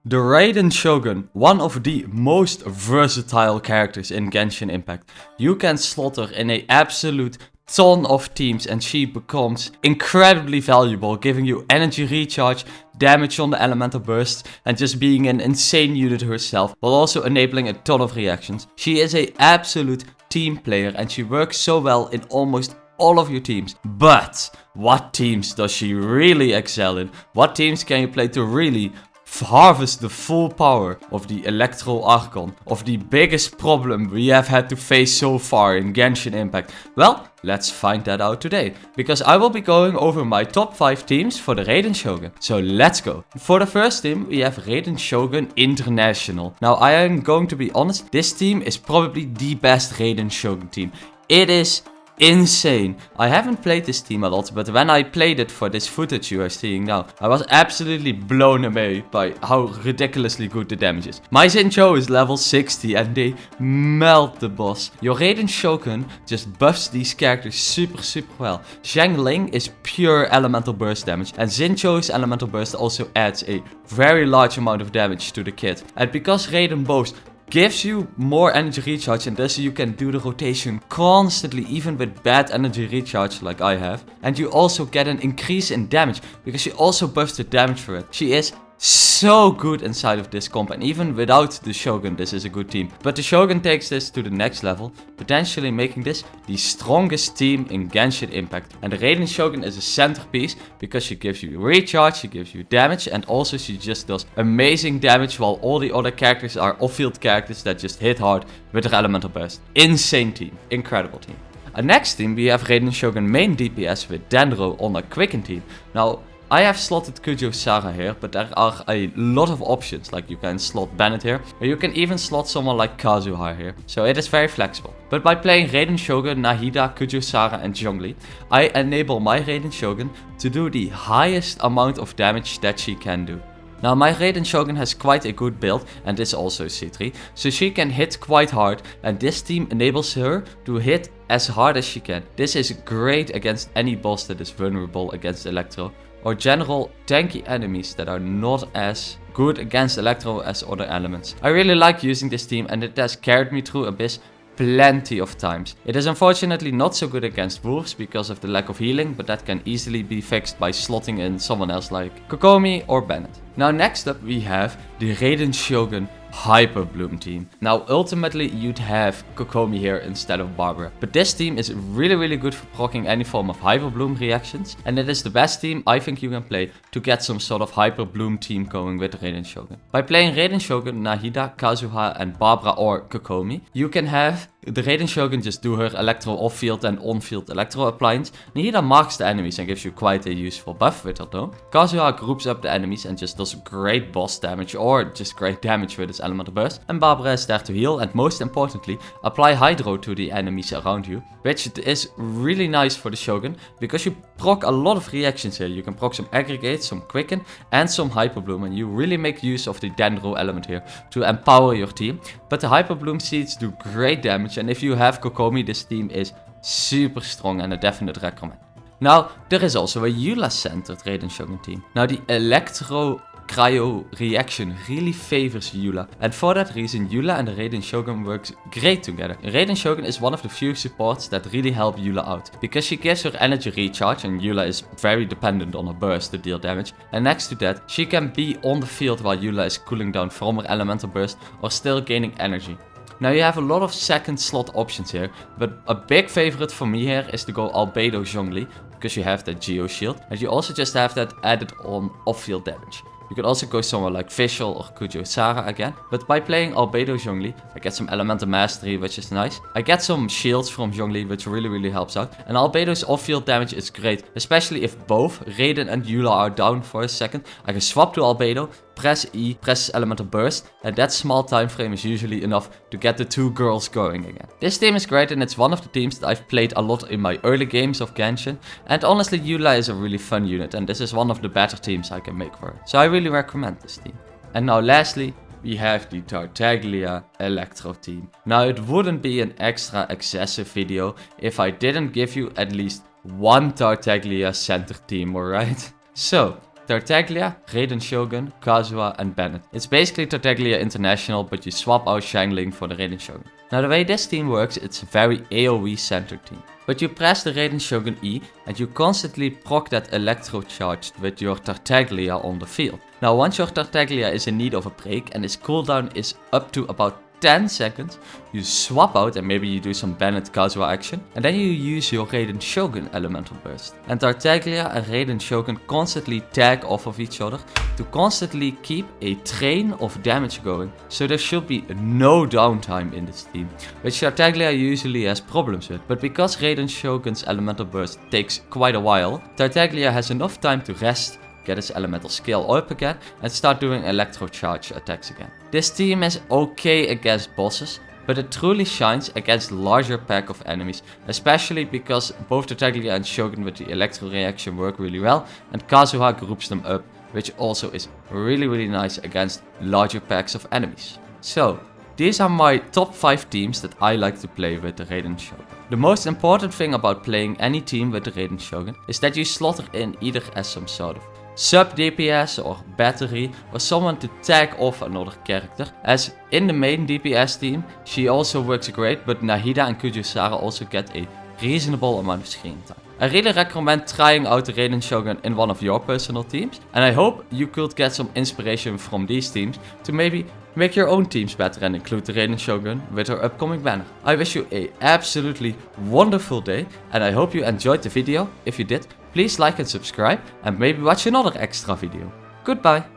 The Raiden Shogun, one of the most versatile characters in Genshin Impact. You can slot her in a absolute ton of teams and she becomes incredibly valuable, giving you energy recharge, damage on the elemental burst, and just being an insane unit herself, while also enabling a ton of reactions. She is an absolute team player and she works so well in almost all of your teams. But what teams does she really excel in? What teams can you play to really harvest the full power of the electro archon, of the biggest problem we have had to face so far in Genshin Impact? Well, let's find that out today, because I will be going over my top 5 teams for the Raiden Shogun. So let's go. For the first team, we have Raiden Shogun International. Now, I am going to be honest, this team is probably the best Raiden Shogun team. It is insane. I haven't played this team a lot, but when I played it for this footage you are seeing now, I was absolutely blown away by how ridiculously good the damage is. My Zincho is level 60 and they melt the boss. Your Raiden Shogun just buffs these characters super well. Xiangling is pure elemental burst damage, and Zincho's elemental burst also adds a very large amount of damage to the kit. And because Raiden bows gives you more energy recharge, and thus you can do the rotation constantly, even with bad energy recharge like I have. And you also get an increase in damage because she also buffs the damage for it. She is so good inside of this comp, and even without the Shogun this is a good team. But the Shogun takes this to the next level, potentially making this the strongest team in Genshin Impact. And the Raiden Shogun is a centerpiece because she gives you recharge, she gives you damage, and also she just does amazing damage, while all the other characters are off-field characters that just hit hard with their elemental burst. Insane team, incredible team. Next team we have Raiden Shogun Main DPS with Dendro on a Quicken team. Now, I have slotted Kujo Sara here, but there are a lot of options, like you can slot Bennett here, or you can even slot someone like Kazuha here, so it is very flexible. But by playing Raiden Shogun, Nahida, Kujo Sara and Zhongli, I enable my Raiden Shogun to do the highest amount of damage that she can do. Now, my Raiden Shogun has quite a good build, and is also C3, so she can hit quite hard, and this team enables her to hit as hard as she can. This is great against any boss that is vulnerable against Electro, or general tanky enemies that are not as good against Electro as other elements. I really like using this team, and it has carried me through Abyss plenty of times. It is unfortunately not so good against wolves because of the lack of healing, but that can easily be fixed by slotting in someone else like Kokomi or Bennett. Now, next up we have the Raiden Shogun Hyperbloom team. Now, ultimately you'd have Kokomi here instead of Barbara, but this team is really good for proccing any form of Hyperbloom reactions, and it is the best team I think you can play to get some sort of Hyperbloom team going with Raiden Shogun. By playing Raiden Shogun, Nahida, Kazuha and Barbara or Kokomi, you can have the Raiden Shogun just do her electro off-field and on-field electro appliance. Nahida marks the enemies and gives you quite a useful buff with her dome. Kazuha groups up the enemies and just does great boss damage or just great damage with his elemental burst. And Barbara is there to heal and, most importantly, apply hydro to the enemies around you, which is really nice for the Shogun because you proc a lot of reactions here. You can proc some aggregate, some quicken and some hyperbloom, and you really make use of the Dendro element here to empower your team. But the hyperbloom seeds do great damage, and if you have Kokomi, this team is super strong and a definite recommend. Now, there is also a Eula centered Raiden Shogun team. Now, the electro cryo reaction really favors Eula, and for that reason Eula and the Raiden Shogun works great together. Raiden Shogun is one of the few supports that really help Eula out, because she gives her energy recharge, and Eula is very dependent on her burst to deal damage, and next to that she can be on the field while Eula is cooling down from her elemental burst or still gaining energy. Now, you have a lot of second slot options here, but a big favorite for me here is to go Albedo Zhongli, because you have that Geo Shield, and you also just have that added on off-field damage. You could also go somewhere like Visual or Kujo Sara again, but by playing Albedo Zhongli, I get some elemental mastery, which is nice. I get some shields from Zhongli, which really helps out. And Albedo's off-field damage is great, especially if both Raiden and Eula are down for a second. I can swap to Albedo, press E, press elemental burst, and that small time frame is usually enough to get the two girls going again. This team is great, and it's one of the teams that I've played a lot in my early games of Genshin, and honestly Eula is a really fun unit, and this is one of the better teams I can make for her. So I really recommend this team. And now lastly, we have the Tartaglia Electro team. Now, it wouldn't be an extra excessive video if I didn't give you at least one Tartaglia center team, alright? So, Tartaglia, Raiden Shogun, Kazuha and Bennett. It's basically Tartaglia International, but you swap out Xiangling for the Raiden Shogun. Now the way this team works, it's a very AoE centered team. But you press the Raiden Shogun E and you constantly proc that electro charge with your Tartaglia on the field. Now once your Tartaglia is in need of a break and its cooldown is up to about 10 seconds, you swap out and maybe you do some Bennett Kazuha action, and then you use your Raiden Shogun elemental burst. And Tartaglia and Raiden Shogun constantly tag off of each other to constantly keep a train of damage going, so there should be no downtime in this team, which Tartaglia usually has problems with. But because Raiden Shogun's elemental burst takes quite a while, Tartaglia has enough time to rest, get his elemental skill up again, and start doing electro charge attacks again. This team is okay against bosses, but it truly shines against larger pack of enemies, especially because both Tartaglia and Shogun with the electro reaction work really well, and Kazuha groups them up, which also is really nice against larger packs of enemies. So, these are my top 5 teams that I like to play with the Raiden Shogun. The most important thing about playing any team with the Raiden Shogun is that you slot her in either as some sort of sub DPS or battery, or someone to tag off another character. As in the main DPS team, she also works great, but Nahida and Kujusara also get a reasonable amount of screen time. I really recommend trying out the Raiden Shogun in one of your personal teams, and I hope you could get some inspiration from these teams to maybe make your own teams better and include the Raiden Shogun with her upcoming banner. I wish you a absolutely wonderful day, and I hope you enjoyed the video. If you did, please like and subscribe, and maybe watch another extra video. Goodbye!